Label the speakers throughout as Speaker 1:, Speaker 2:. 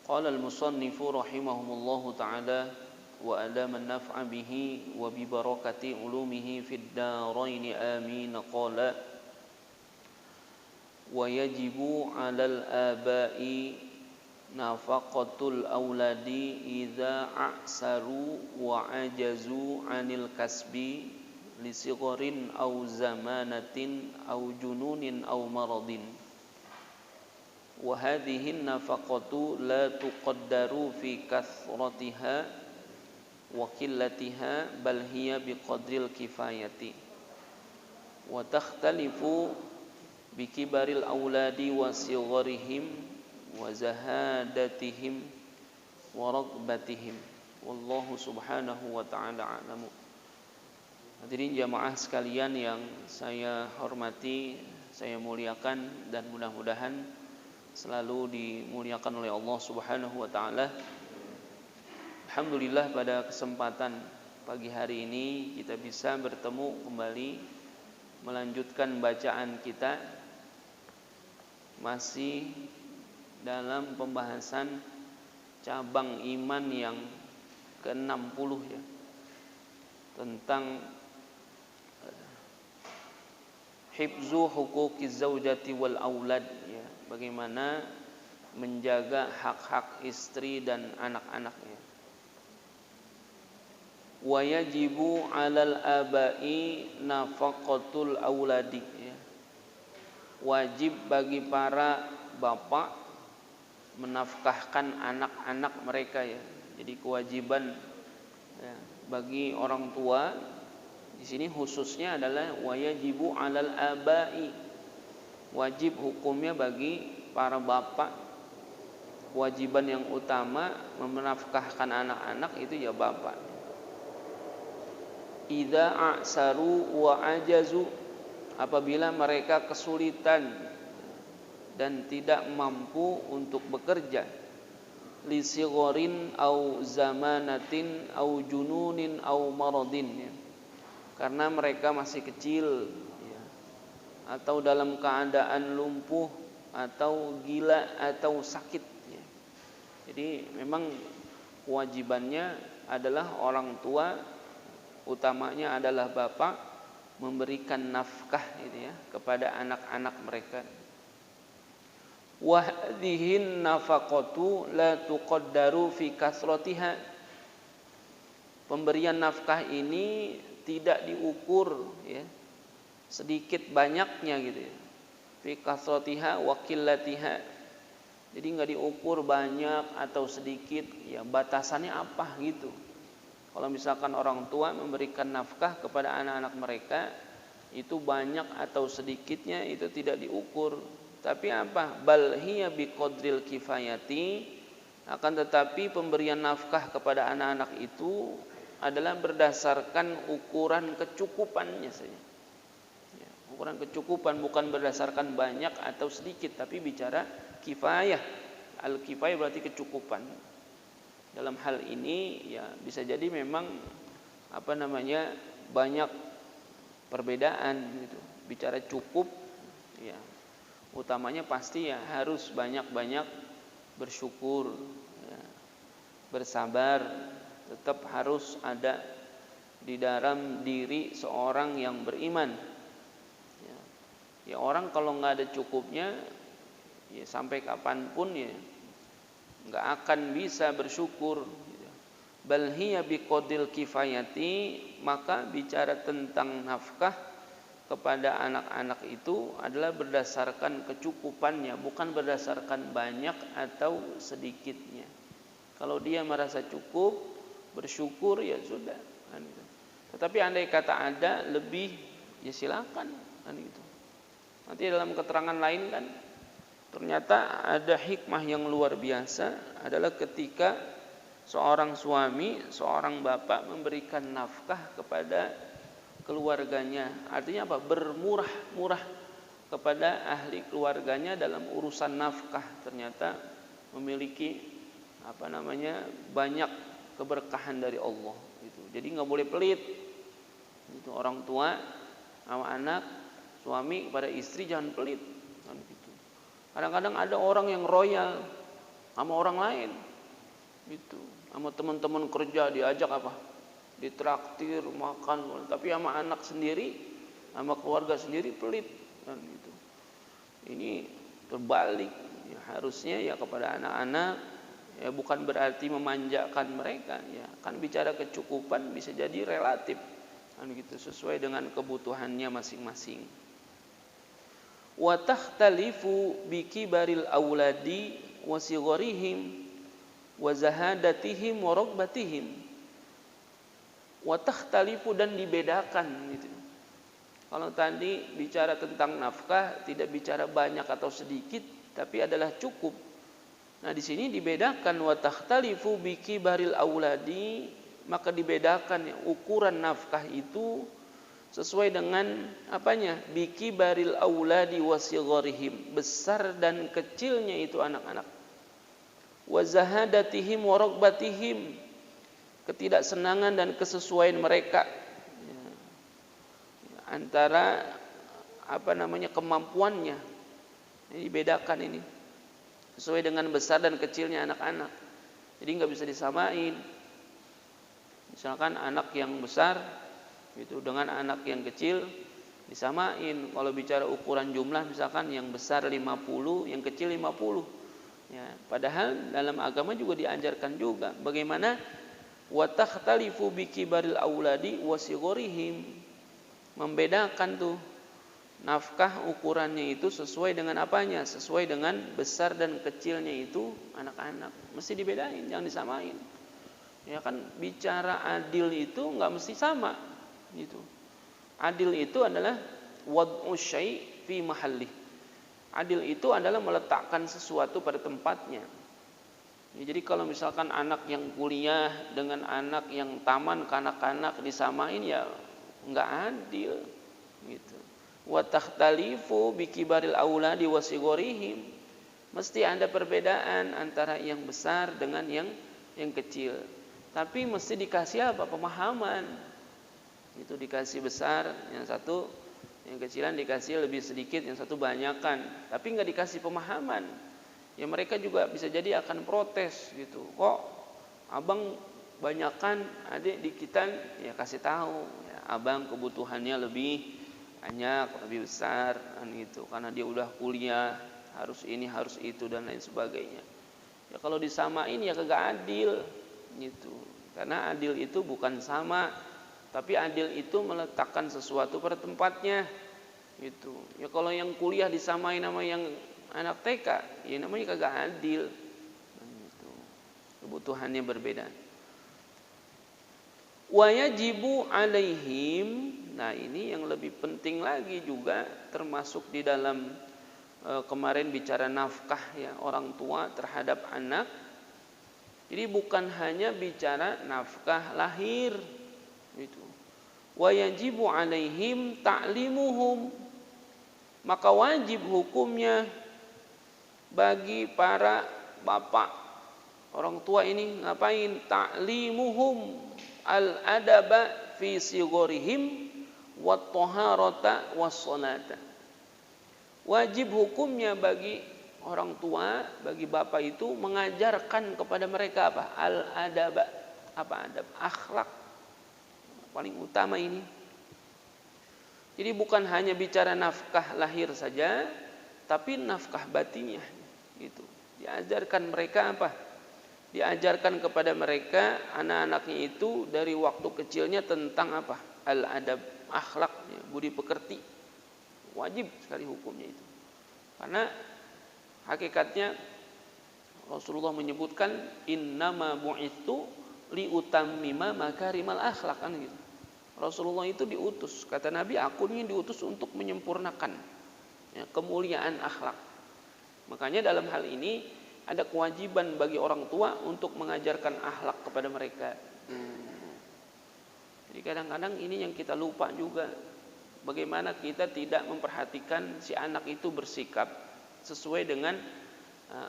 Speaker 1: Qala al-musannifu rahimahumullahu ta'ala wa adama an-naf'a bihi wa bi barakati ulumihi fid darain amin. Qala wa yajibu 'alal aba'i nafaqatul auladi idza a'saru wa ajazu 'anil kasbi li sigharin aw zamanatin aw jununin aw maradin. Wa hadhihi nafaqatu la tuqaddaru fi kathratiha wa qillatiha bal hiya biqadril kifayati wa takhtalifu bi kibaril auladi wa sigharihim wa zahadatihim wa ragbatihim wallahu subhanahu wa ta'ala a'lamu. Hadirin jamaah sekalian yang saya hormati, saya muliakan, dan mudah-mudahan selalu dimuliakan oleh Allah Subhanahu wa ta'ala. Alhamdulillah pada kesempatan pagi hari ini kita bisa bertemu kembali melanjutkan bacaan kita masih dalam pembahasan cabang iman yang ke-60 ya, tentang hifzu huquqiz zaujati wal aulad ya, bagaimana menjaga hak-hak istri dan anak-anaknya. Wa yajibu 'alal aba'i nafaqatul auladi ya. Wajib bagi para bapak menafkahkan anak-anak mereka ya. Jadi kewajiban ya, bagi orang tua di sini khususnya adalah wajibu 'alal aba'i, wajib hukumnya bagi para bapak. Kewajiban yang utama menafkahkan anak-anak itu ya bapak. Idza a'saru wa ajazu, apabila mereka kesulitan dan tidak mampu untuk bekerja, li sigharin au zamanatin au jununin au maradin ya. Karena mereka masih kecil ya, atau dalam keadaan lumpuh atau gila atau sakit ya. Jadi memang kewajibannya adalah orang tua, utamanya adalah bapak, memberikan nafkah gitu ya kepada anak-anak mereka. Wa hadhihi nafaqatu la tuqaddaru fi kasratiha. Pemberian nafkah ini tidak diukur ya, sedikit banyaknya gitu ya. Fi kasratiha wa qillatiha. Jadi enggak diukur banyak atau sedikit ya, batasannya apa gitu. Kalau misalkan orang tua memberikan nafkah kepada anak-anak mereka, itu banyak atau sedikitnya itu tidak diukur. Tapi apa? Bal hiya biqadril kifayati. Akan tetapi pemberian nafkah kepada anak-anak itu adalah berdasarkan ukuran kecukupannya saja. Ya, ukuran kecukupan, bukan berdasarkan banyak atau sedikit, tapi bicara kifayah. Al-kifayah berarti kecukupan. Dalam hal ini ya bisa jadi memang banyak perbedaan gitu. Bicara cukup ya, utamanya pasti ya harus banyak-banyak bersyukur ya, bersabar, tetap harus ada di dalam diri seorang yang beriman ya, orang kalau nggak ada cukupnya ya sampai kapanpun ya nggak akan bisa bersyukur. Bal hiya biqadril kifayati, maka bicara tentang nafkah kepada anak-anak itu adalah berdasarkan kecukupannya, bukan berdasarkan banyak atau sedikitnya. Kalau dia merasa cukup, bersyukur ya sudah kan gitu. Tetapi andai kata ada lebih ya silakan kan gitu. Nanti dalam keterangan lain kan ternyata ada hikmah yang luar biasa, adalah ketika seorang suami, seorang bapak memberikan nafkah kepada keluarganya. Artinya apa? Bermurah-murah kepada ahli keluarganya dalam urusan nafkah. Ternyata memiliki banyak keberkahan dari Allah gitu. Jadi nggak boleh pelit. Itu orang tua sama anak, suami kepada istri jangan pelit kan gitu. Kadang-kadang ada orang yang royal, sama orang lain. Gitu. Sama teman-teman kerja diajak apa? Ditraktir makan, tapi sama anak sendiri, sama keluarga sendiri pelit kan gitu. Ini terbalik. Ya, harusnya ya kepada anak-anak ya bukan berarti memanjakan mereka ya. Kan bicara kecukupan bisa jadi relatif kan gitu, sesuai dengan kebutuhannya masing-masing. Wa takhtalifu bi kibaril auladi wa sigharihim wa zahadatihim wa ragbatihim. Wa takhtalifu, dan dibedakan gitu. Kalau tadi bicara tentang nafkah tidak bicara banyak atau sedikit, tapi adalah cukup. Nah, di sini dibedakan wa takhtalifu bi kibaril auladi, maka dibedakan ya, ukuran nafkah itu sesuai dengan apanya? Bi kibaril auladi wa sigharihim, besar dan kecilnya itu anak-anak. Wa zahadatihim wa ragbatihim, ketidaksenangan dan kesesuaian mereka ya, antara kemampuannya. Ini dibedakan ini sesuai dengan besar dan kecilnya anak-anak. Jadi nggak bisa disamain. Misalkan anak yang besar itu dengan anak yang kecil disamain. Kalau bicara ukuran jumlah, misalkan yang besar 50, yang kecil 50. Ya, padahal dalam agama juga diajarkan juga bagaimana wa takhtalifu bi kibaril auladi wa sigharihim, membedakan tuh nafkah ukurannya itu sesuai dengan apanya? Sesuai dengan besar dan kecilnya itu anak-anak. Mesti dibedain, jangan disamain. Ya kan, bicara adil itu enggak mesti sama gitu. Adil itu adalah wad'u syai' fi mahallih. Adil itu adalah meletakkan sesuatu pada tempatnya. Ya, jadi kalau misalkan anak yang kuliah dengan anak yang taman kanak-kanak disamain ya enggak adil gitu. Wa takhtalifu bi kibaril auladi wa sigharihim, mesti ada perbedaan antara yang besar dengan yang kecil. Tapi mesti dikasih apa? Pemahaman. Itu dikasih besar, yang satu yang kecilan dikasih lebih sedikit, yang satu banyakan. Tapi enggak dikasih pemahaman. Ya mereka juga bisa jadi akan protes gitu. Kok abang banyakan, adik dikitan? Ya kasih tahu, ya, abang kebutuhannya lebih banyak, lebih besar kan gitu. Karena dia udah kuliah, harus ini, harus itu dan lain sebagainya. Ya kalau disamain ya kagak adil gitu. Karena adil itu bukan sama, tapi adil itu meletakkan sesuatu pada tempatnya gitu. Ya kalau yang kuliah disamain sama yang anak TK, ya namanya kagak adil. Gitu. Kebutuhannya berbeda. Wa yajibu alaihim, nah ini yang lebih penting lagi juga termasuk di dalam kemarin bicara nafkah ya orang tua terhadap anak. Jadi bukan hanya bicara nafkah lahir gitu. Wa yajibu alaihim ta'limuhum, maka wajib hukumnya bagi para bapak orang tua ini ngapain? Ta'limuhum al-adaba fi sigharihim wat taharata was salata. Wajib hukumnya bagi orang tua, bagi bapak itu mengajarkan kepada mereka apa? Al-adaba. Apa adab? Akhlak. Paling utama ini. Jadi bukan hanya bicara nafkah lahir saja, tapi nafkah batinnya gitu. Diajarkan mereka apa? Diajarkan kepada mereka anak-anaknya itu dari waktu kecilnya tentang apa? Al-adab, akhlak, budi pekerti. Wajib sekali hukumnya itu. Karena hakikatnya Rasulullah menyebutkan innama bu'itsu liutammima makarimal akhlak kan gitu. Rasulullah itu diutus, kata Nabi, aku ini diutus untuk menyempurnakan ya, kemuliaan akhlak. Makanya dalam hal ini ada kewajiban bagi orang tua untuk mengajarkan akhlak kepada mereka. Jadi kadang-kadang ini yang kita lupa juga, bagaimana kita tidak memperhatikan si anak itu bersikap sesuai dengan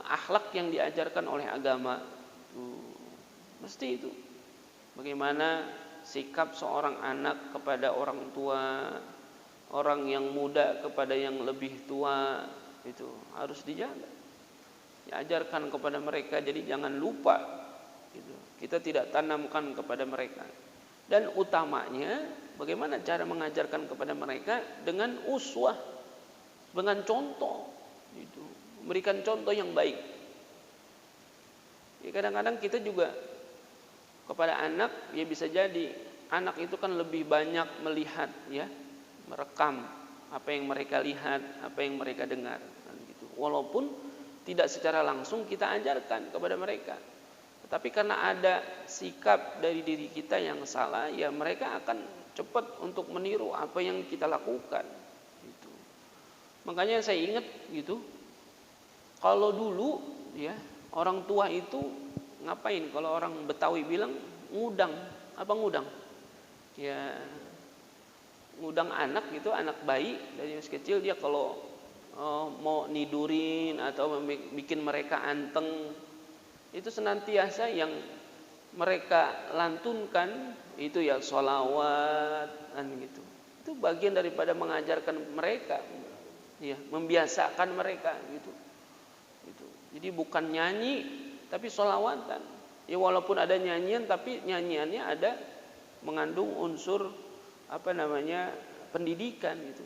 Speaker 1: akhlak yang diajarkan oleh agama. Mesti itu. Bagaimana sikap seorang anak kepada orang tua, orang yang muda kepada yang lebih tua, itu harus dijaga. Ajarkan kepada mereka, jadi jangan lupa gitu. Kita tidak tanamkan kepada mereka. Dan utamanya bagaimana cara mengajarkan kepada mereka? Dengan uswah, dengan contoh gitu. Memberikan contoh yang baik. Ya, kadang-kadang kita juga kepada anak, ya bisa jadi anak itu kan lebih banyak melihat, ya, merekam apa yang mereka lihat, apa yang mereka dengar kan gitu. Walaupun tidak secara langsung kita ajarkan kepada mereka, tetapi karena ada sikap dari diri kita yang salah, ya mereka akan cepat untuk meniru apa yang kita lakukan gitu. Makanya saya ingat gitu, kalau dulu ya orang tua itu ngapain? Kalau orang Betawi bilang ngudang. Apa ngudang? Ya ngudang anak gitu, anak bayi dari masih kecil, dia kalau mau nidurin atau bikin mereka anteng, itu senantiasa yang mereka lantunkan itu ya sholawat kan gitu. Itu bagian daripada mengajarkan mereka, ya, membiasakan mereka gitu. Jadi bukan nyanyi tapi sholawatan. Ya walaupun ada nyanyian, tapi nyanyiannya ada mengandung unsur pendidikan gitu.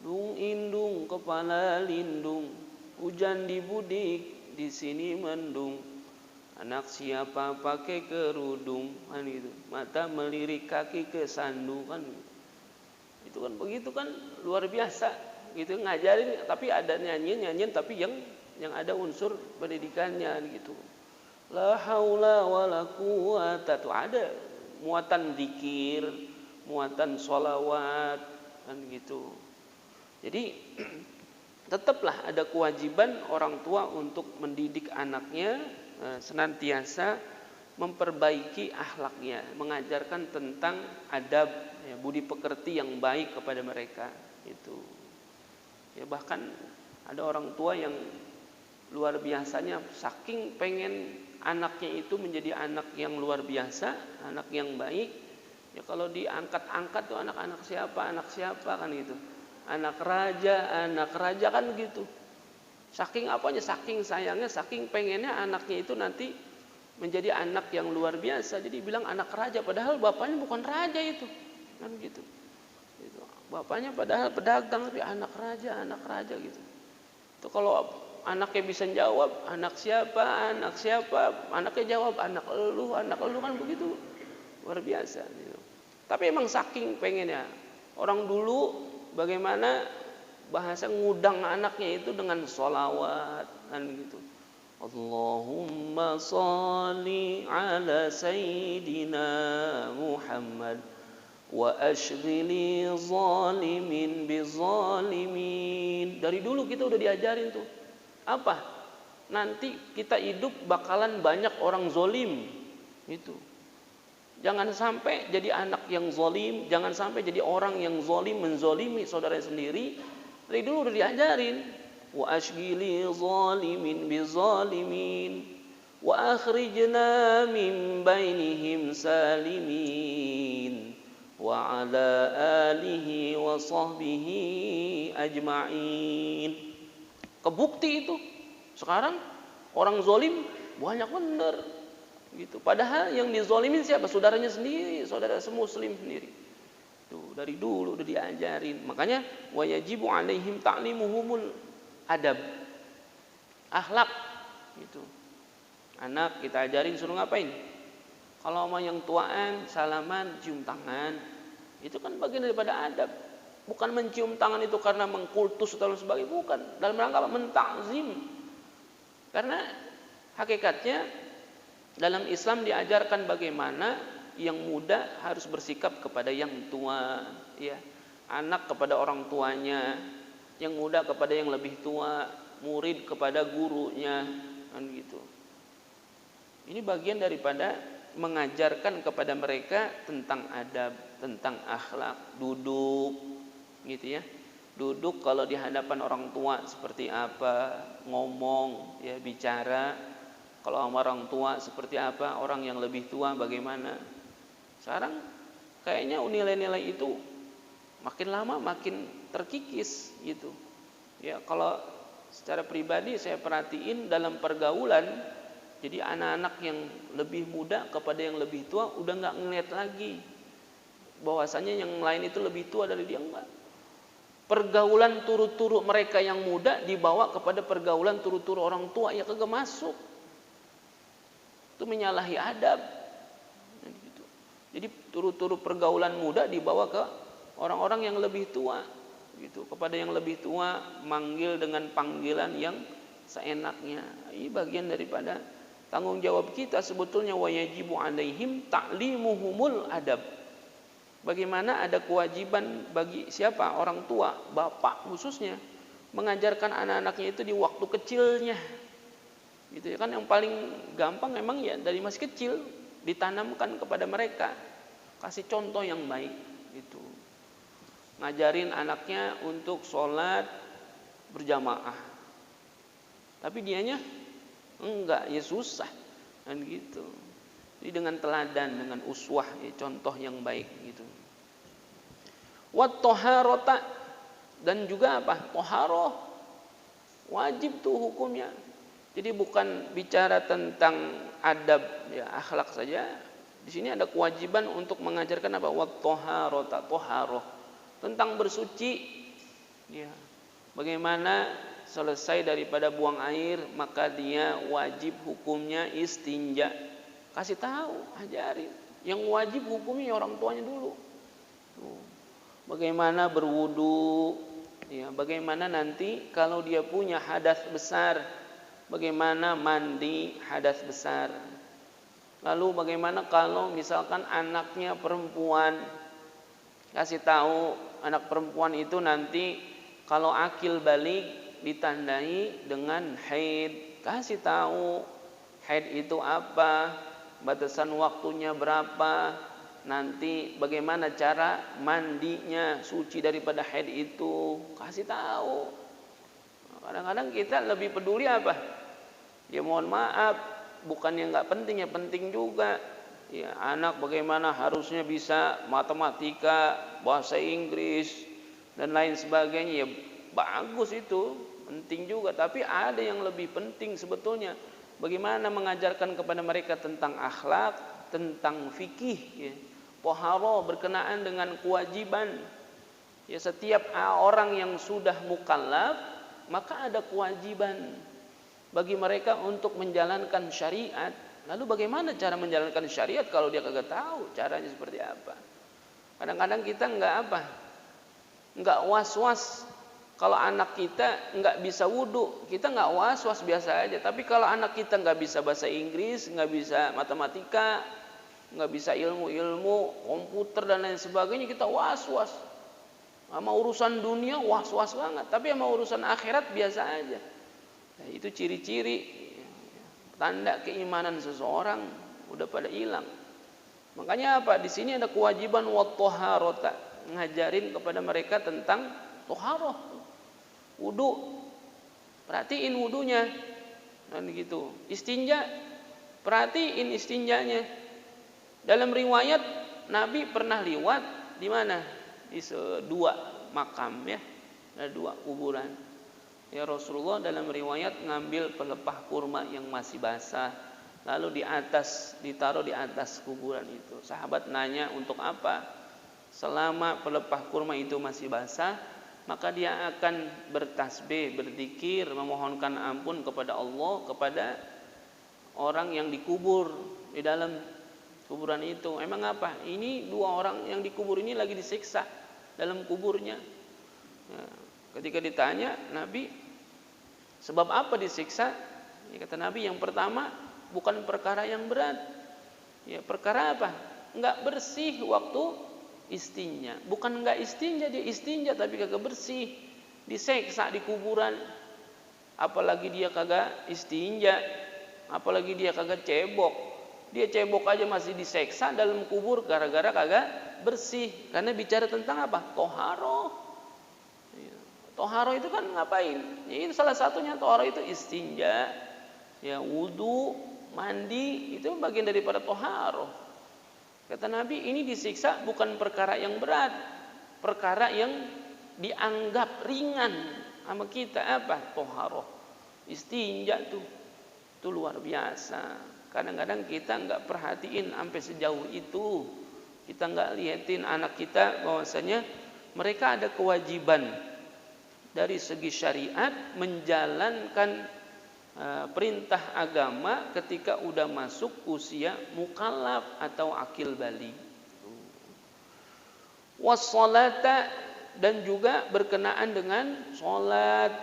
Speaker 1: Dung indung kepala lindung, hujan di budik di sini mendung. Anak siapa pakai kerudung kan gitu. Mata melirik kaki ke sandung kan gitu. Itu kan begitu kan luar biasa gitu ngajarin, tapi ada nyanyian tapi yang ada unsur pendidikannya gitu. La haula wala quwata, itu ada muatan zikir, muatan sholawat kan gitu. Jadi tetaplah ada kewajiban orang tua untuk mendidik anaknya, senantiasa memperbaiki akhlaknya, mengajarkan tentang adab, ya, budi pekerti yang baik kepada mereka itu. Ya bahkan ada orang tua yang luar biasanya, saking pengen anaknya itu menjadi anak yang luar biasa, anak yang baik, ya kalau diangkat-angkat tuh anak siapa kan gitu. Anak raja kan gitu. Saking apanya, saking sayangnya, saking pengennya anaknya itu nanti menjadi anak yang luar biasa. Jadi bilang anak raja, padahal bapaknya bukan raja itu. Kan gitu. Bapaknya padahal pedagang, tapi anak raja gitu. Itu kalau anaknya bisa jawab, anak siapa, anaknya jawab anak elu kan begitu. Luar biasa gitu. Tapi emang saking pengennya. Orang dulu bagaimana bahasa ngudang anaknya itu dengan sholawat kan gitu. Allahumma sholli ala sayyidina Muhammad wa ashghili zalimin bizalimin. Dari dulu kita udah diajarin tuh. Apa? Nanti kita hidup bakalan banyak orang zolim gitu. Jangan sampai jadi anak yang zolim, jangan sampai jadi orang yang zolim, menzolimi saudara sendiri. Dari dulu udah diajarin. Wa ashghili zalimin bizalimin wa akhrijna min bainihim salimin wa ala alihi wa sahbihi ajma'in. Kebukti itu. Sekarang orang zolim banyak bener gitu. Padahal yang dizolimin siapa? Saudaranya sendiri, saudara semuslim sendiri. Tuh, dari dulu udah diajarin. Makanya wajibu alaihim ta'limuhumul adab. Akhlak gitu. Anak kita ajarin suruh ngapain? Kalau sama yang tuaan, salaman, cium tangan. Itu kan bagian daripada adab. Bukan mencium tangan itu karena mengkultus atau sebagainya, bukan. Dalam rangka apa? Mentakzim. Karena hakikatnya dalam Islam diajarkan bagaimana yang muda harus bersikap kepada yang tua, ya. Anak kepada orang tuanya, yang muda kepada yang lebih tua, murid kepada gurunya, kan gitu. Ini bagian daripada mengajarkan kepada mereka tentang adab, tentang akhlak, duduk gitu ya. Duduk kalau di hadapan orang tua seperti apa, ngomong ya, bicara. Kalau sama orang tua seperti apa, orang yang lebih tua bagaimana. Sekarang kayaknya nilai-nilai itu makin lama makin terkikis gitu. Ya, kalau secara pribadi saya perhatiin dalam pergaulan, jadi anak-anak yang lebih muda kepada yang lebih tua udah nggak ngeliat lagi bahwasanya yang lain itu lebih tua dari dia, enggak. Pergaulan turu-turu mereka yang muda dibawa kepada pergaulan turu-turu orang tua, ya kagak masuk. Itu menyalahi adab. Jadi turu-turu pergaulan muda dibawa ke orang-orang yang lebih tua, gitu. Kepada yang lebih tua manggil dengan panggilan yang seenaknya. Ini bagian daripada tanggung jawab kita sebetulnya, wa yajibu alaihim ta'limuhumul adab. Bagaimana ada kewajiban bagi siapa? Orang tua, bapak khususnya, mengajarkan anak-anaknya itu di waktu kecilnya. Gitu ya kan, yang paling gampang memang ya dari masih kecil ditanamkan kepada mereka. Kasih contoh yang baik gitu. Ngajarin anaknya untuk sholat berjamaah. Tapi dianya enggak, ya susah kan gitu. Jadi dengan teladan, dengan uswah, ya, contoh yang baik gitu. Wat toharota, dan juga apa? Toharoh wajib tuh hukumnya. Jadi bukan bicara tentang adab, ya akhlak saja. Di sini ada kewajiban untuk mengajarkan apa? Wat toharota, toharoh, tentang bersuci. Ya, bagaimana selesai daripada buang air maka dia wajib hukumnya istinja. Kasih tahu, ajarin. Yang wajib hukumnya orang tuanya dulu. Tuh. Bagaimana berwudu, ya, bagaimana nanti kalau dia punya hadas besar, bagaimana mandi hadas besar. Lalu bagaimana kalau misalkan anaknya perempuan, kasih tahu anak perempuan itu nanti kalau akil balik ditandai dengan haid. Kasih tahu haid itu apa, batasan waktunya berapa, nanti bagaimana cara mandinya suci daripada haid itu. Kasih tahu. Kadang-kadang kita lebih peduli apa? Ya mohon maaf, bukan yang nggak penting, ya penting juga. Ya, anak bagaimana harusnya bisa matematika, bahasa Inggris dan lain sebagainya. Ya bagus itu, penting juga. Tapi ada yang lebih penting sebetulnya. Bagaimana mengajarkan kepada mereka tentang akhlak, tentang fikih, ya. Toharoh berkenaan dengan kewajiban. Ya, setiap orang yang sudah mukallaf maka ada kewajiban bagi mereka untuk menjalankan syariat. Lalu bagaimana cara menjalankan syariat kalau dia kagak tahu caranya seperti apa? Kadang-kadang kita enggak was-was kalau anak kita enggak bisa wudu, kita enggak was-was, biasa aja. Tapi kalau anak kita enggak bisa bahasa Inggris, enggak bisa matematika, enggak bisa ilmu-ilmu komputer dan lain sebagainya, kita was-was. Sama urusan dunia was-was banget, tapi sama urusan akhirat biasa aja. Nah, itu ciri-ciri tanda keimanan seseorang udah pada hilang. Makanya apa? Di sini ada kewajiban wat toharota, ngajarin kepada mereka tentang toharoh, wudu. Perhatiin wudunya, dan gitu. Istinja, perhatiin istinjanya. Dalam riwayat Nabi pernah liwat di mana? Di dua makam, ya, ada dua kuburan. Ya, Rasulullah dalam riwayat ngambil pelepah kurma yang masih basah, lalu ditaruh di atas kuburan itu. Sahabat nanya, untuk apa? Selama pelepah kurma itu masih basah, maka dia akan bertasbih, berzikir, memohonkan ampun kepada Allah, kepada orang yang dikubur di dalam kuburan itu. Emang apa? Ini dua orang yang dikubur ini lagi disiksa dalam kuburnya. Nah, ketika ditanya Nabi, sebab apa disiksa? Ya, kata Nabi, yang pertama bukan perkara yang berat. Ya, perkara apa? Enggak bersih waktu istinja. Bukan enggak istinja, dia istinja tapi kagak bersih. Disiksa di kuburan. Apalagi dia kagak istinja, apalagi dia kagak cebok. Dia cebok aja masih diseksa dalam kubur gara-gara kagak bersih. Karena bicara tentang apa? Toharoh. Toharoh itu kan ngapain? Ya, itu salah satunya toharoh itu istinja, ya, wudu, mandi, itu bagian daripada toharoh. Kata Nabi, ini disiksa bukan perkara yang berat, perkara yang dianggap ringan. sama kita apa? Toharoh. Istinja tuh. Itu luar biasa. Kadang-kadang kita nggak perhatiin sampai sejauh itu. Kita nggak liatin anak kita bahwasanya mereka ada kewajiban dari segi syariat menjalankan perintah agama ketika udah masuk usia mukallaf atau akil baligh. Wassalata, dan juga berkenaan dengan sholat.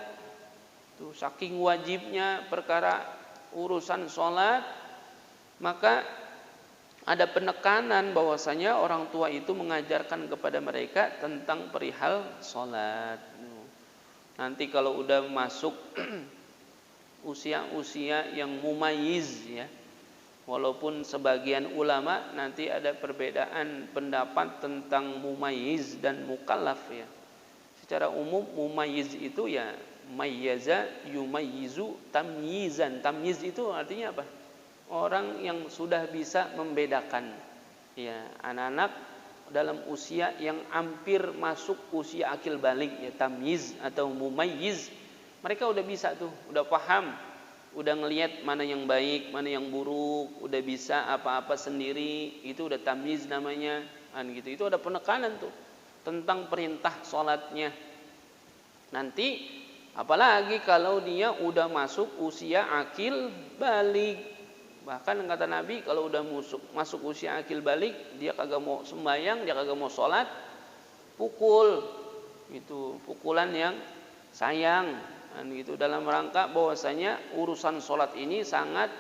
Speaker 1: Tuh, saking wajibnya perkara urusan sholat, maka ada penekanan bahwasanya orang tua itu mengajarkan kepada mereka tentang perihal sholat. Nanti kalau udah masuk usia-usia yang mumayyiz ya, walaupun sebagian ulama nanti ada perbedaan pendapat tentang mumayyiz dan mukallaf ya. Secara umum mumayyiz itu ya mayyaza yumayyizu tamyizan. Tamyiz itu artinya apa? Orang yang sudah bisa membedakan ya, anak-anak dalam usia yang hampir masuk usia akil baligh ya, tamyiz atau mumayyiz. Mereka udah bisa tuh, udah paham, udah ngelihat mana yang baik, mana yang buruk, udah bisa apa-apa sendiri, itu udah tamyiz namanya kan gitu. Itu ada penekanan tuh tentang perintah sholatnya. Nanti apalagi kalau dia udah masuk usia akil baligh. Bahkan kata Nabi kalau udah masuk usia akil baligh, dia kagak mau sembahyang, dia kagak mau sholat, pukul. Itu pukulan yang sayang kan gitu, dalam rangka bahwasanya urusan sholat ini sangat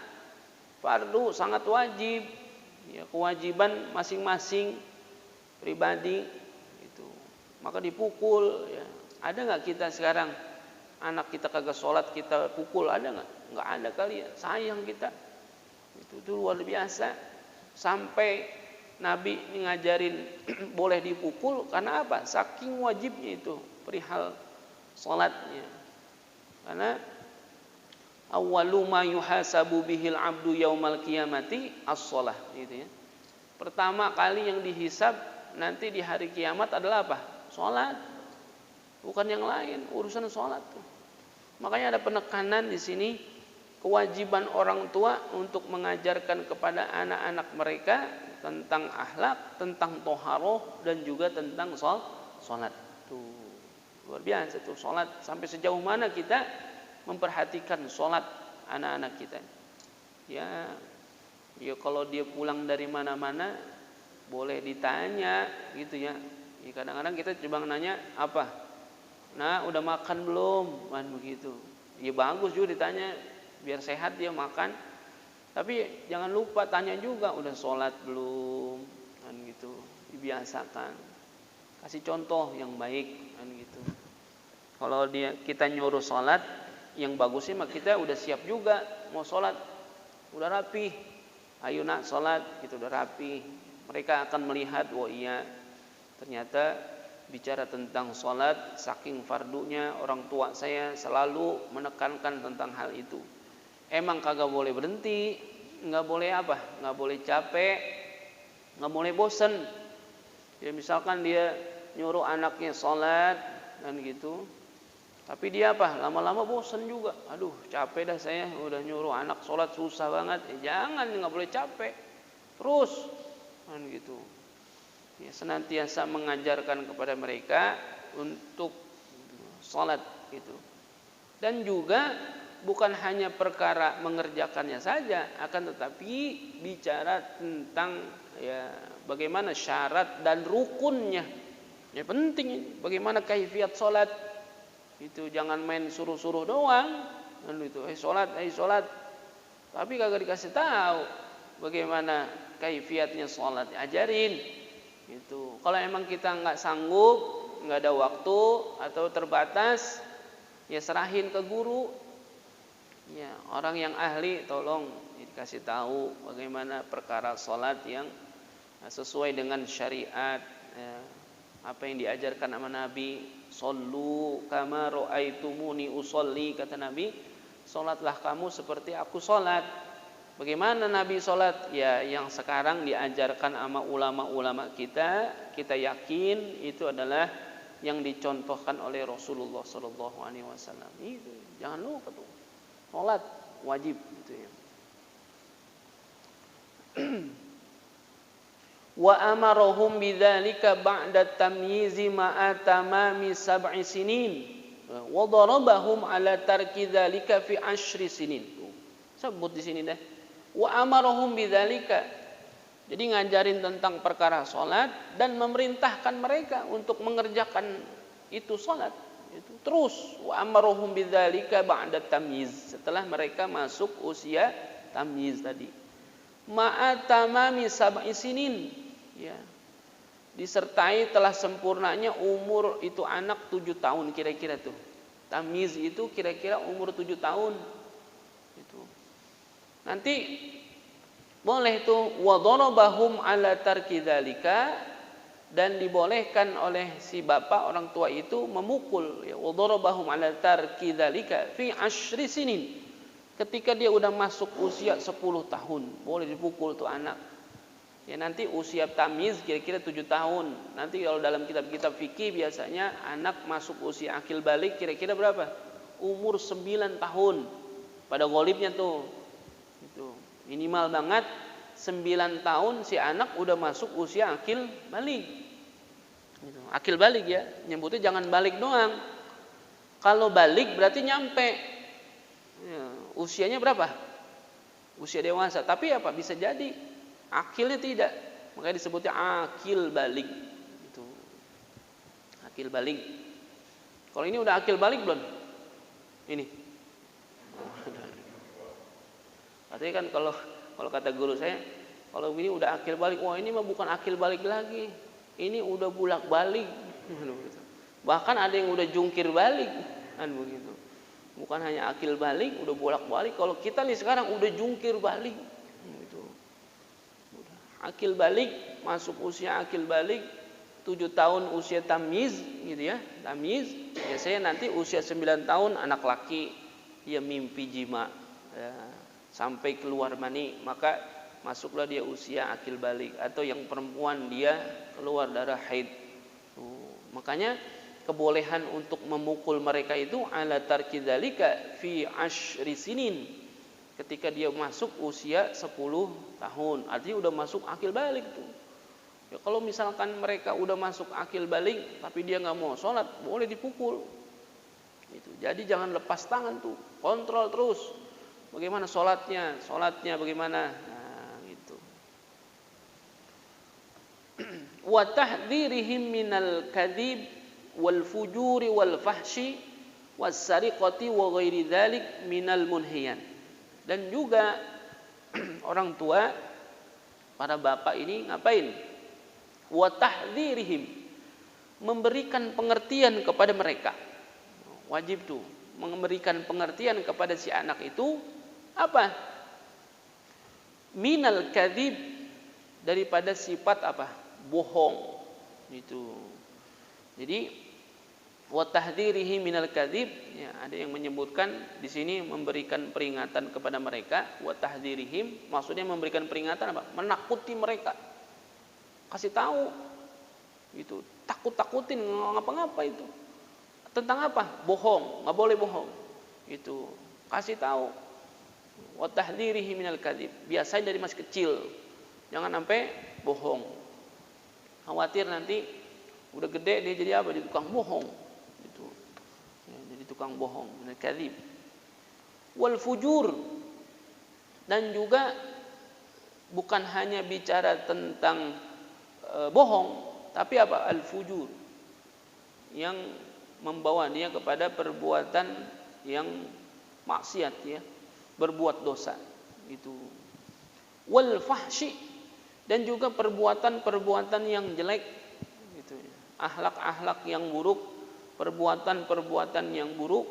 Speaker 1: fardu, sangat wajib. Ya, kewajiban masing-masing pribadi itu. Maka dipukul ya. Ada enggak kita sekarang anak kita kagak sholat kita pukul, ada enggak? Enggak ada kali ya. Sayang kita. Itu luar biasa. Sampai Nabi ngajarin boleh dipukul karena apa? Saking wajibnya itu perihal salatnya. Karena awwalu ma yuhasabu bihil abdu yaumal qiyamati as-shalah gitu ya. Pertama kali yang dihisab nanti di hari kiamat adalah apa? Salat. Bukan yang lain, urusan salat tuh. Makanya ada penekanan di sini kewajiban orang tua untuk mengajarkan kepada anak-anak mereka tentang akhlak, tentang toharoh, dan juga tentang sholat. Tuh, luar biasa tuh sholat. Sampai sejauh mana kita memperhatikan sholat anak-anak kita. Ya kalau dia pulang dari mana-mana boleh ditanya gitu ya. Ya kadang-kadang kita coba nanya apa? Nah, udah makan belum? Kan begitu. Ya bagus juga ditanya, biar sehat dia makan. Tapi jangan lupa tanya juga udah sholat belum, kan gitu. Dibiasakan. Kasih contoh yang baik, kan gitu. Kalau kita nyuruh sholat, yang bagusnya mah kita udah siap juga mau sholat, udah rapi. Ayo nak sholat, gitu udah rapi. Mereka akan melihat, oh iya, ternyata bicara tentang sholat, saking fardunya orang tua saya selalu menekankan tentang hal itu. Emang kagak boleh berhenti, nggak boleh apa, nggak boleh capek, nggak boleh bosen. Ya misalkan dia nyuruh anaknya sholat dan gitu, tapi dia apa, lama-lama bosen juga. Aduh capek dah saya, udah nyuruh anak sholat susah banget. Jangan, nggak boleh capek, terus kan gitu. Ya, senantiasa mengajarkan kepada mereka untuk sholat gitu. Dan juga bukan hanya perkara mengerjakannya saja, akan tetapi bicara tentang ya bagaimana syarat dan rukunnya. Ya penting bagaimana kaifiat sholat. Itu jangan main suruh-suruh doang. Kan itu, sholat. Tapi kagak dikasih tahu bagaimana kaifiatnya sholat, ajarin. Itu. Kalau emang kita nggak sanggup, nggak ada waktu atau terbatas, ya serahin ke guru. Ya, orang yang ahli tolong dikasih tahu bagaimana perkara sholat yang sesuai dengan syariat. Ya, apa yang diajarkan sama Nabi, shollu kama ra'aitumuni usolli, kata Nabi, sholatlah kamu seperti aku sholat. Bagaimana Nabi sholat? Ya yang sekarang diajarkan sama ulama-ulama kita yakin itu adalah yang dicontohkan oleh Rasulullah sallallahu alaihi wasallam. Itu jangan lupa tuh. Salat wajib gitu ya. Wa amarahum bidzalika ba'da tamyizi ma'a tamami sab'i sinin wa darabahum ala tarki dzalika fi 10 sinin. Sebut di sini deh. Wa amarahum bidzalika. Jadi ngajarin tentang perkara salat dan memerintahkan mereka untuk mengerjakan itu salat. Itu terus wa amarahum bidzalika ba'da tamyiz. Setelah mereka masuk usia tamyiz tadi. Ma'a tamami sab'i sinin. Ya. Disertai telah sempurnanya umur itu anak 7 tahun kira-kira tuh. Tamyiz itu kira-kira umur 7 tahun. Itu. Nanti boleh tuh wa darabahum ala tarki dzalika, dan dibolehkan oleh si bapak orang tua itu memukul ya wa darabahum ala tarki dzalika fi 10 sinin. Ketika dia udah masuk usia 10 tahun, boleh dipukul tuh anak. Ya nanti usia tamyiz kira-kira 7 tahun. Nanti kalau dalam kitab-kitab fikih biasanya anak masuk usia akil balik kira-kira berapa? Umur 9 tahun. Pada ghalibnya tuh. Itu. Minimal banget 9 tahun si anak udah masuk usia akil balik. Gitu. Akil balik ya, nyebutnya jangan balik doang. Kalau balik berarti nyampe. Ya, usianya berapa? Usia dewasa. Tapi apa? Bisa jadi akilnya tidak. Makanya disebutnya akil balik. Itu. Akil balik. Kalau ini udah akil balik belum? Ini. Artinya kan kalau kata guru saya, kalau ini udah akil balik, wah ini mah bukan akil balik lagi, ini udah bulak balik. Bahkan ada yang udah jungkir balik, kan begitu. Bukan hanya akil balik, udah bolak balik. Kalau kita nih sekarang udah jungkir balik, gitu. Akil balik, masuk usia akil balik, 7 tahun usia tamyiz, gitu ya, tamyiz. Biasanya nanti usia 9 tahun anak laki dia mimpi jima. Ya. Sampai keluar mani, maka masuklah dia usia akil balik. Atau yang perempuan dia keluar darah haid. Makanya kebolehan untuk memukul mereka itu ala tarki dzalika fi 10 sinin. Ketika dia masuk usia 10 tahun, artinya udah masuk akil balik tuh. Ya kalau misalkan mereka udah masuk akil balik tapi dia nggak mau sholat, boleh dipukul. Gitu. Jadi jangan lepas tangan tuh, kontrol terus. Bagaimana sholatnya bagaimana, nah, gitu. Wa tahdhirihim minal kadzib wal fujuri wal fahshi was sariqati wa ghairi dzalik minal munhiyan. Dan juga orang tua, para bapak ini ngapain? Wa tahdhirihim, memberikan pengertian kepada mereka. Wajib tuh memberikan pengertian kepada si anak itu apa? Minal kadzib, daripada sifat apa? Bohong. Itu. Jadi wa tahdhirihi minal kadzib, ya, ada yang menyebutkan di sini memberikan peringatan kepada mereka. Wa tahdhirihim maksudnya memberikan peringatan apa? Menakuti mereka. Kasih tahu. Itu takut-takutin ngapa-ngapa itu. Tentang apa? Bohong, enggak boleh bohong. Itu kasih tahu. Wa tahdhirihi minal kadzib. Biasanya dari masih kecil. Jangan sampai bohong. Khawatir nanti udah gede dia jadi apa? Jadi tukang bohong. Gitu. Ya, jadi tukang bohong, minal kadzib. Wal fujur. Dan juga bukan hanya bicara tentang bohong, tapi apa? Al fujur. Yang membawa dia kepada perbuatan yang maksiat, ya, berbuat dosa. Itu. Wal fahsyi, dan juga perbuatan-perbuatan yang jelek, gitu ya. Akhlak-akhlak yang buruk, perbuatan-perbuatan yang buruk,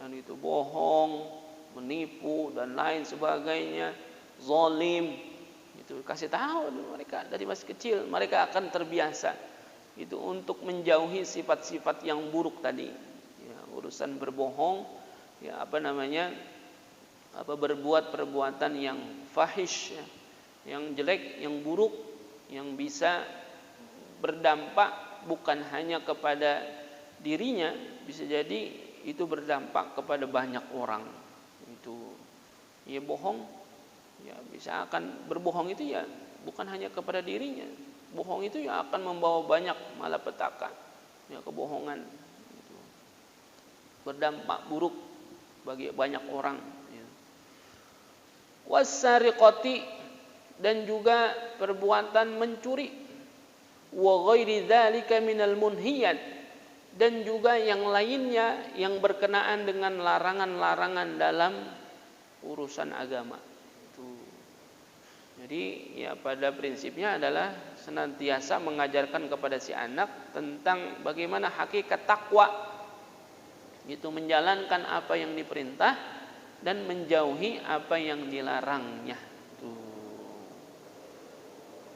Speaker 1: dan itu bohong, menipu dan lain sebagainya, zalim. Itu kasih tahu mereka dari masih kecil, mereka akan terbiasa itu untuk menjauhi sifat-sifat yang buruk tadi, ya, urusan berbohong, ya, berbuat perbuatan yang fahish, ya, yang jelek, yang buruk, yang bisa berdampak bukan hanya kepada dirinya, bisa jadi itu berdampak kepada banyak orang. Itu ya bohong, ya bisa akan berbohong itu ya bukan hanya kepada dirinya. Bohong itu ya akan membawa banyak malapetaka. Ya kebohongan itu berdampak buruk bagi banyak orang. Ya. Wasariqati, dan juga perbuatan mencuri, wa ghairi dzalika minal munhiyat, dan juga yang lainnya yang berkenaan dengan larangan-larangan dalam urusan agama. Itu. Jadi ya pada prinsipnya adalah senantiasa mengajarkan kepada si anak tentang bagaimana hakikat takwa, itu menjalankan apa yang diperintah dan menjauhi apa yang dilarangnya.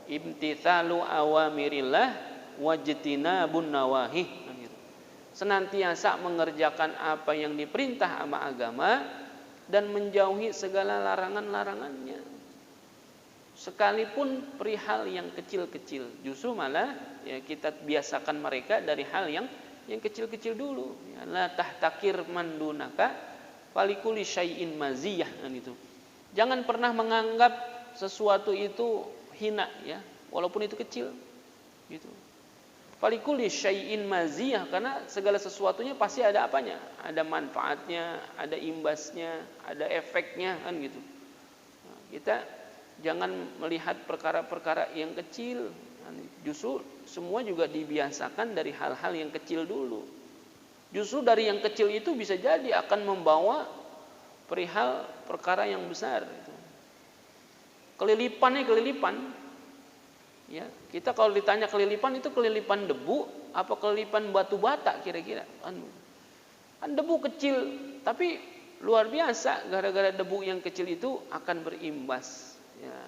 Speaker 1: Imtithalu awamirillah wajtinabun nawahi. Senantiasa mengerjakan apa yang diperintah sama agama dan menjauhi segala larangan-larangannya. Sekalipun perihal yang kecil-kecil, justru malah ya kita biasakan mereka dari hal yang kecil-kecil dulu. Ya, la tahtakir man dunaka falikuli syai'in maziyah, gitu. Jangan pernah menganggap sesuatu itu hina, ya, walaupun itu kecil, gitu. Falikuli syai'in maziyah, karena segala sesuatunya pasti ada apanya, ada manfaatnya, ada imbasnya, ada efeknya, kan gitu. Nah, kita jangan melihat perkara-perkara yang kecil, justru semua juga dibiasakan dari hal-hal yang kecil dulu. Justru dari yang kecil itu bisa jadi akan membawa perihal perkara yang besar. Kelilipan, ya, kita kalau ditanya kelilipan itu kelilipan debu apa kelilipan batu bata kira-kira? Kan debu kecil, tapi luar biasa, gara-gara debu yang kecil itu akan berimbas. Ya,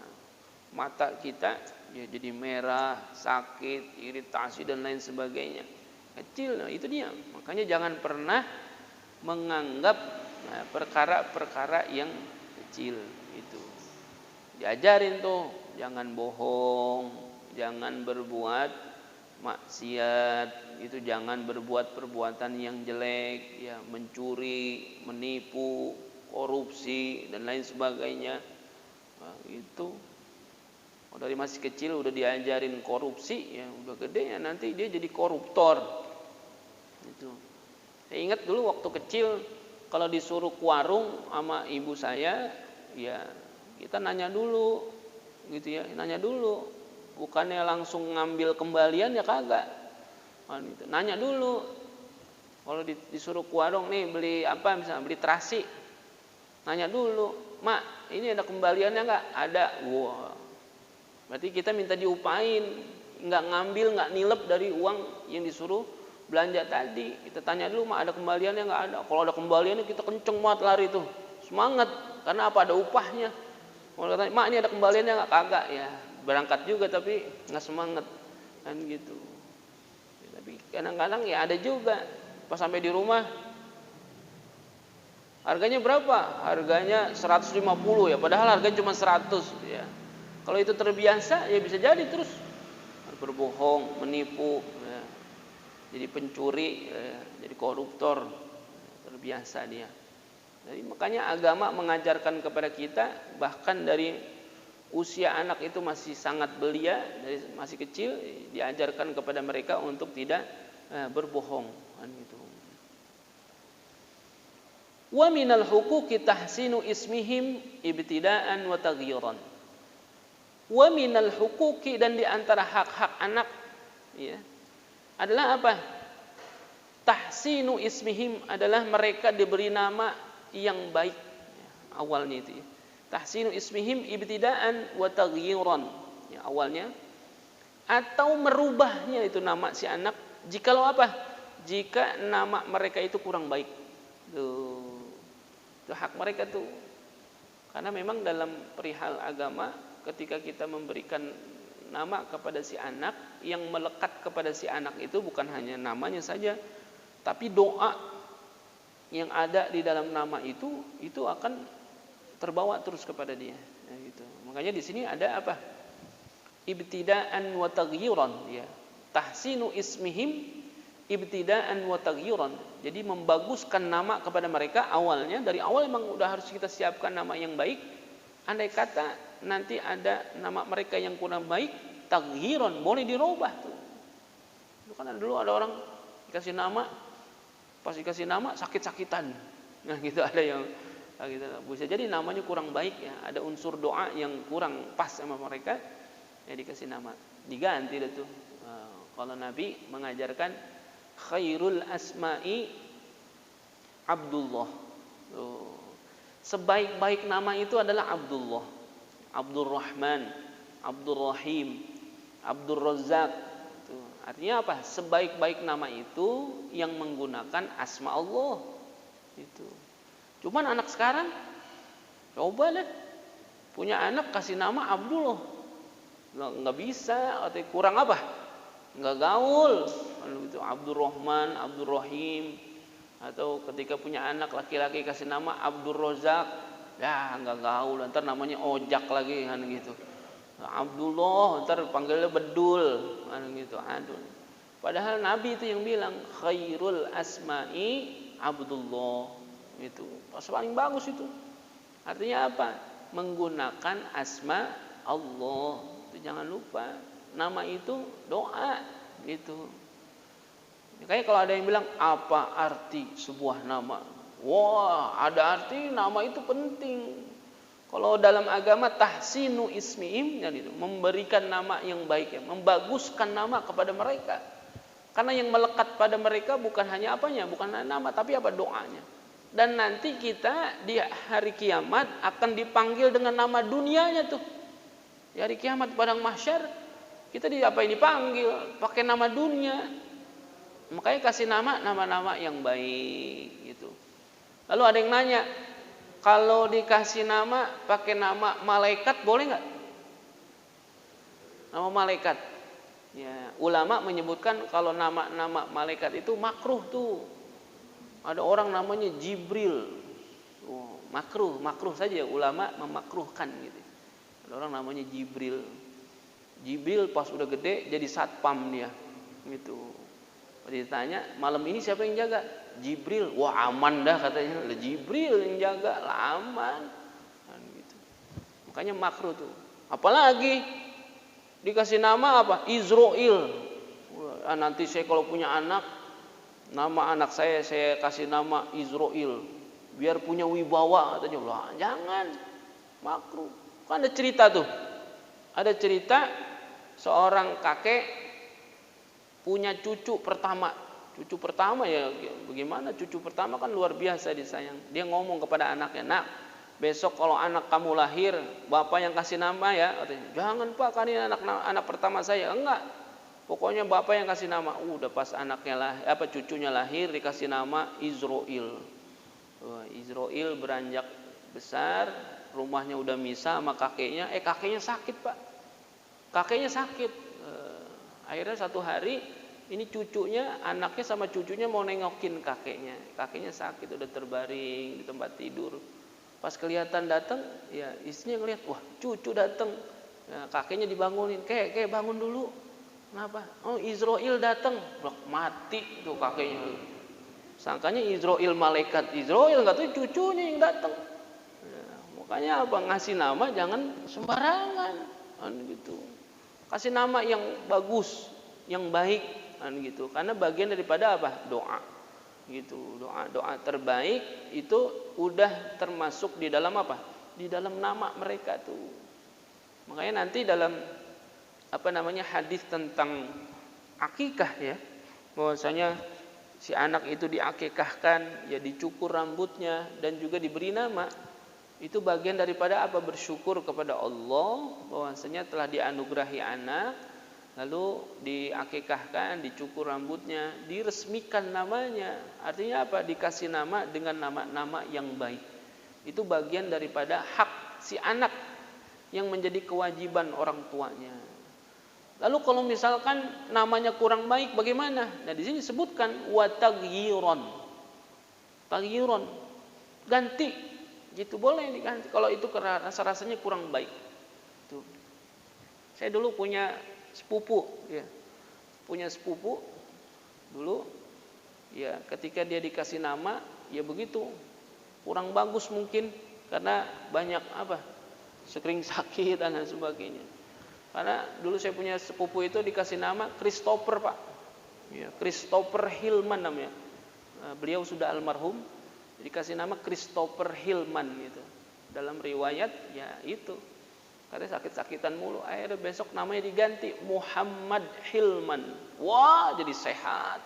Speaker 1: mata kita ya jadi merah, sakit, iritasi dan lain sebagainya. Kecil, nah itu dia. Makanya jangan pernah menganggap perkara-perkara yang kecil itu. Diajarin tuh, jangan bohong, jangan berbuat maksiat, itu jangan berbuat perbuatan yang jelek, ya, mencuri, menipu, korupsi dan lain sebagainya. Nah, itu kalau dari masih kecil udah diajarin korupsi, ya udah gede ya nanti dia jadi koruptor. Itu. Saya ingat dulu waktu kecil kalau disuruh ke warung sama ibu saya, ya kita nanya dulu, gitu ya, nanya dulu, bukannya langsung ngambil kembalian ya kagak, nanya dulu. Kalau disuruh ke warung nih beli apa, misalnya beli terasi, nanya dulu, mak ini ada kembaliannya nggak? Ada. Wah, berarti kita minta diupain, nggak ngambil, nggak nilep dari uang yang disuruh belanja tadi. Kita tanya dulu, mak ada kembaliannya nggak? Ada. Kalau ada kembaliannya kita kenceng banget lari tuh, semangat, karena apa? Ada upahnya. Kalau katanya, mak ini ada kembaliannya nggak? Kagak, ya berangkat juga tapi nggak semangat, kan gitu. Ya, tapi kadang-kadang ya ada juga pas sampai di rumah, harganya berapa? Harganya 150 ya, padahal harganya cuma 100 ya. Kalau itu terbiasa ya bisa jadi terus berbohong, menipu, ya. Jadi pencuri, ya. Jadi koruptor, terbiasa dia. Jadi makanya agama mengajarkan kepada kita bahkan dari usia anak itu masih sangat belia, dari masih kecil diajarkan kepada mereka untuk tidak berbohong, kan gitu. Wa minal huquqi tahsinu ismihim ibtidaan wa taghyiran. Wa minal huquqi, dan di antara hak-hak anak, ya, adalah apa? Tahsinu ismihim, adalah mereka diberi nama yang baik, ya, awalnya itu, ya. Tahsinu ismihim ibtidaan wa taghyiran, ya, awalnya, atau merubahnya itu nama si anak jikalau apa? Jika nama mereka itu kurang baik. Itu hak mereka tuh. Karena memang dalam perihal agama, ketika kita memberikan nama kepada si anak, yang melekat kepada si anak itu bukan hanya namanya saja, tapi doa yang ada di dalam nama itu akan terbawa terus kepada dia, ya, gitu. Makanya di sini ada apa? Ibtidaan wa taghyiran, ya. Tahsinu ismihim, ibtidaan wa taghyiran. Jadi membaguskan nama kepada mereka awalnya, dari awal memang udah harus kita siapkan nama yang baik. Andai kata nanti ada nama mereka yang kurang baik, taghyiran, boleh dirubah tuh. Itu kan dulu ada orang dikasih nama, pas dikasih nama sakit-sakitan. Nah, gitu ada yang gitu. Bisa jadi namanya kurang baik ya, ada unsur doa yang kurang pas sama mereka, ya dikasih nama, diganti dah tuh. Kalau Nabi mengajarkan khairul asma'i Abdullah. Sebaik-baik nama itu adalah Abdullah, Abdul Rahman, Abdul Rahim, Abdul Razak. Artinya apa? Sebaik-baik nama itu yang menggunakan asma Allah. Itu. Cuman anak sekarang, coba deh, punya anak kasih nama Abdullah, nggak bisa, atau kurang apa? Nggak gaul. Itu Abdul Rahman, Abdul Rahim. Atau ketika punya anak laki-laki kasih nama Abdul Razak, ya nggak gaul, ntar namanya ojak lagi kan gitu. Abdullah ntar panggilnya bedul kan gitu. Aduh. Padahal Nabi itu yang bilang khairul asma'i Abdullah, itu paling bagus itu. Artinya apa? Menggunakan asma Allah. Itu jangan lupa, nama itu doa gitu. Kayak kalau ada yang bilang apa arti sebuah nama? Wah, ada arti, nama itu penting. Kalau dalam agama tahsinu ismihim, gitu, memberikan nama yang baik, ya, membaguskan nama kepada mereka. Karena yang melekat pada mereka bukan hanya apanya, bukan nama, tapi apa, doanya. Dan nanti kita di hari kiamat akan dipanggil dengan nama dunianya tuh. Di hari kiamat padang mahsyar kita dipanggil pakai nama dunia. Makanya kasih nama-nama yang baik gitu. Lalu ada yang nanya, kalau dikasih nama pakai nama malaikat boleh nggak? Nama malaikat. Ya, ulama menyebutkan kalau nama-nama malaikat itu makruh tuh. Ada orang namanya Jibril. Oh, makruh saja, ulama memakruhkan gitu. Ada orang namanya Jibril. Jibril pas udah gede jadi satpam dia. Gitu. Ditanya, malam ini siapa yang jaga? Jibril. Wah, aman dah katanya. Jibril yang jaga, lah aman. Kan gitu. Makanya makruh tuh. Apalagi dikasih nama apa? Izrail. Nanti saya kalau punya anak, nama anak saya kasih nama Izrail. Biar punya wibawa katanya. Lah, jangan. Makruh. Kan ada cerita tuh. Ada cerita seorang kakek punya cucu pertama. Cucu pertama ya bagaimana, cucu pertama kan luar biasa disayang. Dia ngomong kepada anaknya, "Nak, besok kalau anak kamu lahir, bapak yang kasih nama ya." Katanya, "Jangan Pak, kan ini anak pertama saya." "Enggak. Pokoknya bapak yang kasih nama." Udah pas cucunya lahir dikasih nama Izrail. Izrail beranjak besar, rumahnya udah misah sama kakeknya. Kakeknya sakit, Pak. Kakeknya sakit. Akhirnya satu hari ini anaknya sama cucunya mau nengokin kakeknya. Kakeknya sakit, udah terbaring di tempat tidur. Pas kelihatan datang, ya istrinya ngeliat, wah cucu datang. Ya, kakeknya dibangunin, "Kek, bangun dulu." "Kenapa?" "Oh, Izrail datang." Mati tuh kakeknya. Sangkanya Izrail malaikat. Izrail nggak tahu cucunya yang datang. Ya, makanya apa, ngasih nama jangan sembarangan, kan gitu. Kasih nama yang bagus, yang baik, kan gitu. Karena bagian daripada apa? Doa. Gitu. Doa terbaik itu udah termasuk di dalam apa? Di dalam nama mereka tuh. Makanya nanti dalam hadis tentang akikah ya, bahwasanya si anak itu diakikahkan, ya dicukur rambutnya dan juga diberi nama. Itu bagian daripada apa? Bersyukur kepada Allah bahwasanya telah dianugerahi anak, lalu diakikahkan, dicukur rambutnya, diresmikan namanya. Artinya apa? Dikasih nama dengan nama-nama yang baik. Itu bagian daripada hak si anak yang menjadi kewajiban orang tuanya. Lalu kalau misalkan namanya kurang baik bagaimana? Nah, di sini disebutkan wa taghyiran. Taghyiran. Ganti. Gitu boleh diganti kalau itu rasa-rasanya kurang baik. Tuh. Saya dulu punya sepupu, ya. Punya sepupu Dulu ya ketika dia dikasih nama ya begitu, kurang bagus mungkin karena banyak sering sakit dan lain sebagainya. Karena dulu saya punya sepupu itu dikasih nama Christopher, Pak. Ya, Christopher Hillman namanya. Beliau sudah almarhum, dikasih nama Christopher Hillman gitu. Dalam riwayat ya itu, karena sakit-sakitan mulu, akhirnya besok namanya diganti Muhammad Hillman. Wah, jadi sehat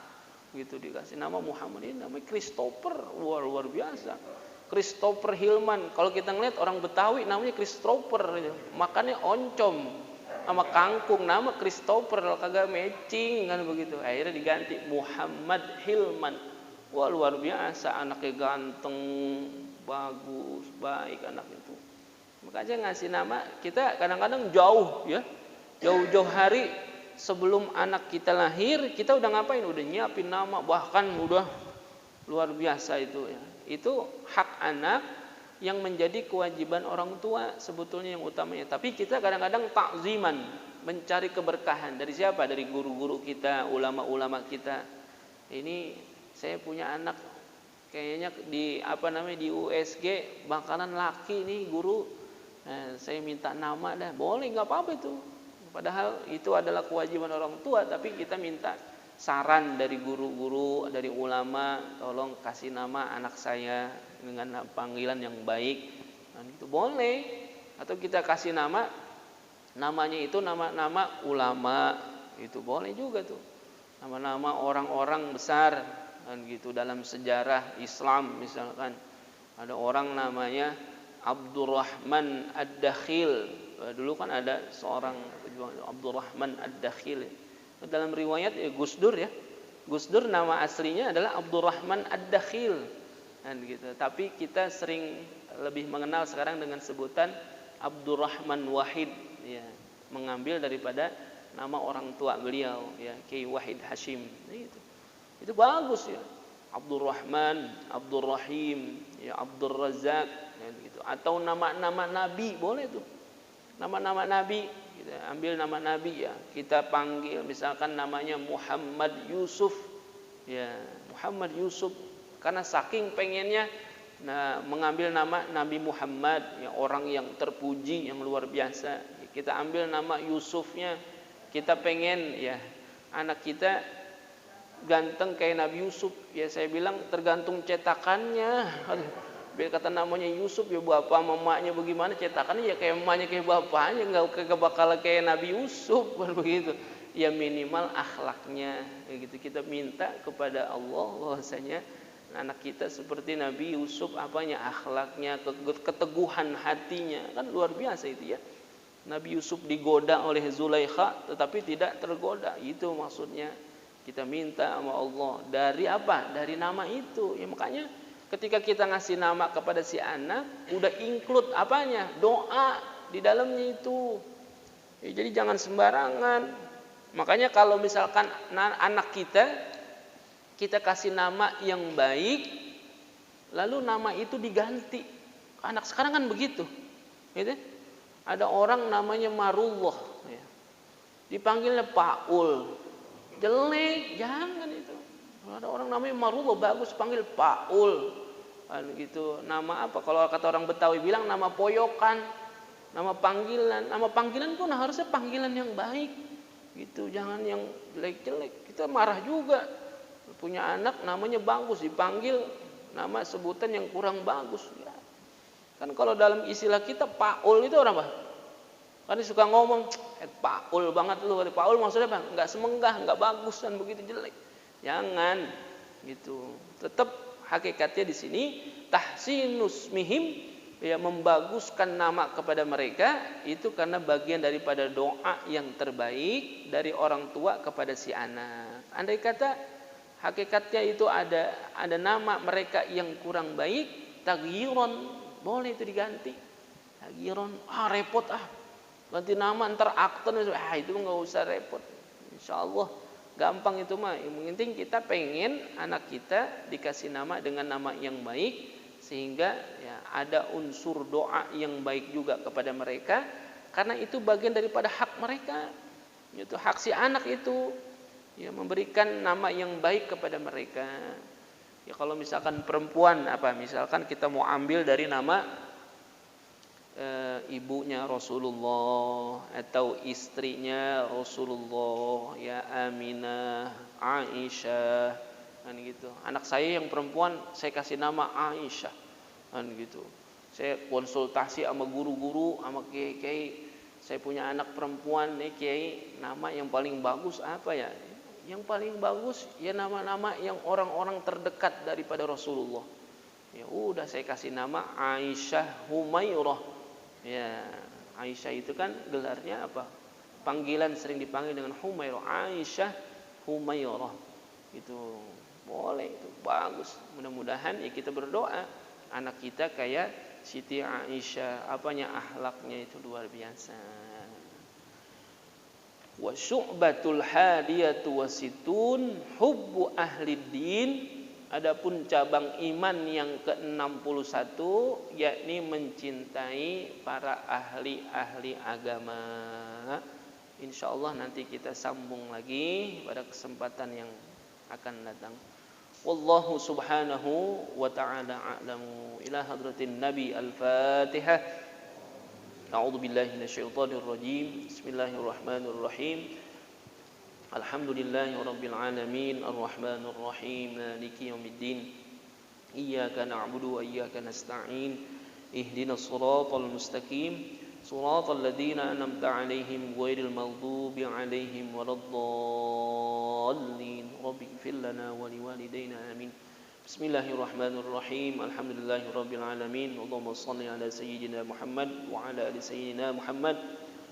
Speaker 1: gitu, dikasih nama Muhammad. Ini namanya Christopher, luar biasa. Christopher Hillman. Kalau kita ngeliat orang Betawi namanya Christopher, makannya oncom sama kangkung, nama Christopher, kagak matching kan begitu. Akhirnya diganti Muhammad Hillman. Wah, luar biasa, anaknya ganteng, bagus, baik anak itu. Makanya ngasih nama kita kadang-kadang jauh ya, jauh-jauh hari sebelum anak kita lahir kita udah ngapain? Udah nyiapin nama, bahkan udah luar biasa itu ya. Itu hak anak yang menjadi kewajiban orang tua sebetulnya yang utamanya. Tapi kita kadang-kadang takziman, mencari keberkahan dari siapa? Dari guru-guru kita, ulama-ulama kita. Ini saya punya anak kayaknya di di USG bakalan laki nih guru. Saya minta nama dah, boleh, nggak apa-apa itu. Padahal itu adalah kewajiban orang tua, tapi kita minta saran dari guru-guru, dari ulama, tolong kasih nama anak saya dengan panggilan yang baik. Dan itu boleh. Atau kita kasih namanya itu nama-nama ulama, itu boleh juga tuh. Nama-nama orang-orang besar dan gitu dalam sejarah Islam. Misalkan ada orang namanya Abdurrahman Ad-Dakhil. Dulu kan ada seorang Abdurrahman Ad-Dakhil. Dalam riwayat Gus Dur ya. Gus Dur nama aslinya adalah Abdurrahman Ad-Dakhil. Dan gitu. Tapi kita sering lebih mengenal sekarang dengan sebutan Abdurrahman Wahid ya, mengambil daripada nama orang tua beliau ya, Kiai Wahid Hashim. Itu bagus ya. Abdurrahman, Abdurrahim, ya Abdul Razak ya, gitu. Atau nama-nama nabi boleh tuh. Nama-nama nabi, kita ambil nama nabi ya. Kita panggil misalkan namanya Muhammad Yusuf. Ya, Muhammad Yusuf karena saking pengennya mengambil nama Nabi Muhammad ya, orang yang terpuji yang luar biasa. Kita ambil nama Yusufnya. Kita pengen ya anak kita ganteng kayak Nabi Yusuf ya, saya bilang tergantung cetakannya. Biar kata namanya Yusuf ya bapak mamanya bagaimana cetakannya ya kayak mamanya kayak bapaknya, nggak bakal kayak Nabi Yusuf begitu ya, minimal akhlaknya ya gitu. Kita minta kepada Allah bahwasanya anak kita seperti Nabi Yusuf, apanya akhlaknya, keteguhan hatinya, kan luar biasa itu ya. Nabi Yusuf digoda oleh Zulaikha tetapi tidak tergoda, itu maksudnya. Kita minta sama Allah dari apa? Dari nama itu. Ya makanya ketika kita ngasih nama kepada si anak, udah include apanya? Doa di dalamnya itu. Ya, jadi jangan sembarangan. Makanya kalau misalkan anak kita kasih nama yang baik, lalu nama itu diganti. Anak sekarang kan begitu. Gitu? Ada orang namanya Marullah, ya. Dipanggilnya Paul. Jelek, jangan itu. Ada orang namanya Marullah bagus, panggil Paul. Kan gitu. Nama apa? Kalau kata orang Betawi bilang nama poyokan, nama panggilan. Nama panggilan pun harusnya panggilan yang baik. Gitu, jangan yang jelek-jelek. Kita marah juga. Punya anak namanya bagus, dipanggil nama sebutan yang kurang bagus. Ya. Kan kalau dalam istilah kita Paul itu orang apa? Kan suka ngomong, Paul banget lu. Paul maksudnya apa? Enggak semenggah, enggak bagus dan begitu jelek. Jangan gitu. Tetap hakikatnya di sini tahsinus mihim ya, membaguskan nama kepada mereka itu karena bagian daripada doa yang terbaik dari orang tua kepada si anak. Andai kata hakikatnya itu ada nama mereka yang kurang baik, tagyiron, boleh itu diganti. Tagyiron, repot ganti nama ntar akten, itu nggak usah repot. Insya Allah gampang itu mah. Yang penting kita pengen anak kita dikasih nama dengan nama yang baik, sehingga ya ada unsur doa yang baik juga kepada mereka, karena itu bagian daripada hak mereka. Itu hak si anak itu. Ya, memberikan nama yang baik kepada mereka. Ya, kalau misalkan perempuan misalkan kita mau ambil dari nama ibunya Rasulullah atau istrinya Rasulullah, ya Aminah, Aisyah, kan gitu. Anak saya yang perempuan saya kasih nama Aisyah, kan gitu. Saya konsultasi sama guru-guru, sama kiai-kiai. Saya punya anak perempuan nih kiai, nama yang paling bagus apa ya? Yang paling bagus ya nama-nama yang orang-orang terdekat daripada Rasulullah. Ya udah saya kasih nama Aisyah Humairah. Ya, Aisyah itu kan gelarnya apa? Panggilan sering dipanggil dengan Humairah, Aisyah Humairah. Itu boleh, itu bagus. Mudah-mudahan ya kita berdoa anak kita kayak Siti Aisyah, akhlaknya itu luar biasa. Wa syu'batul hadiyatu wasitun hubbu ahli din. Adapun cabang iman yang ke-61 yakni mencintai para ahli-ahli agama. Insyaallah nanti kita sambung lagi pada kesempatan yang akan datang. Wallahu subhanahu wa ta'ala a'lamu. Ila hadratin Nabi al-Fatihah. A'udzu billahi minasyaitonir rajim. Bismillahirrahmanirrahim. Alhamdulillahi rabbil alamin arrahmanir rahim maliki yaumiddin iyyaka na'budu wa iyyaka nasta'in ihdinas siratal mustaqim siratal ladzina an'amta 'alaihim ghairil maghdubi 'alaihim waladdallin rabbighfir lana wa liwalidayna amin. Bismillahirrahmanirrahim. Alhamdulillahi rabbil alamin. Allahumma shalli ala sayyidina Muhammad wa ala ali sayyidina Muhammad.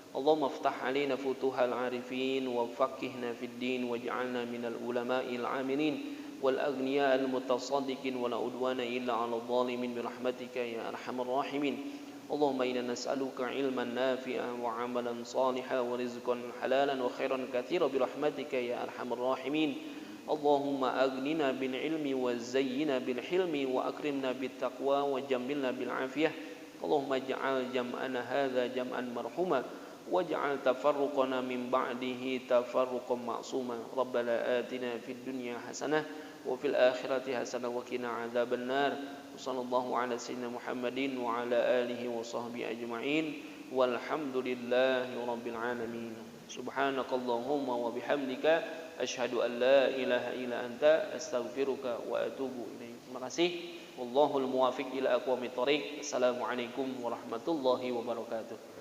Speaker 1: Allahumma aftah alaina futuhal arifin wa faqihna fid din waj'alna minal ulama'il amilin wal aghniya'il mutasaddiqin wa la udwana illa 'alal zalimin bi rahmatika ya arhamar rahimin. Allahumma inna nas'aluka ilman nafi'an wa 'amalan salihan wa rizqan halalan wa khairan katsiran bi rahmatika ya arhamar rahimin. Allahumma aghnina bil ilmi wa zayyina bil hilmi wa akrimna bit taqwa wa jammilna bil afiyah. Allahumma ij'al jam'ana hadza jam'an marhuma waj'al tafarruqana min ba'dihi tafarruqan ma'suma. Rabbana atina fid dunya hasanah wa fil akhirati hasanah wa qina adzabannar. Sallallahu ala sayyidina Muhammadin wa ala alihi wa sahbihi ajma'in. Walhamdulillahi rabbil alamin. Subhanakallahumma wa bihamdika asyhadu an la ilaha illa anta astaghfiruka wa atubu ilaik. Terima kasih. Wallahul muwaffiq ila aqwamit thoriq. Assalamualaikum warahmatullahi wabarakatuh.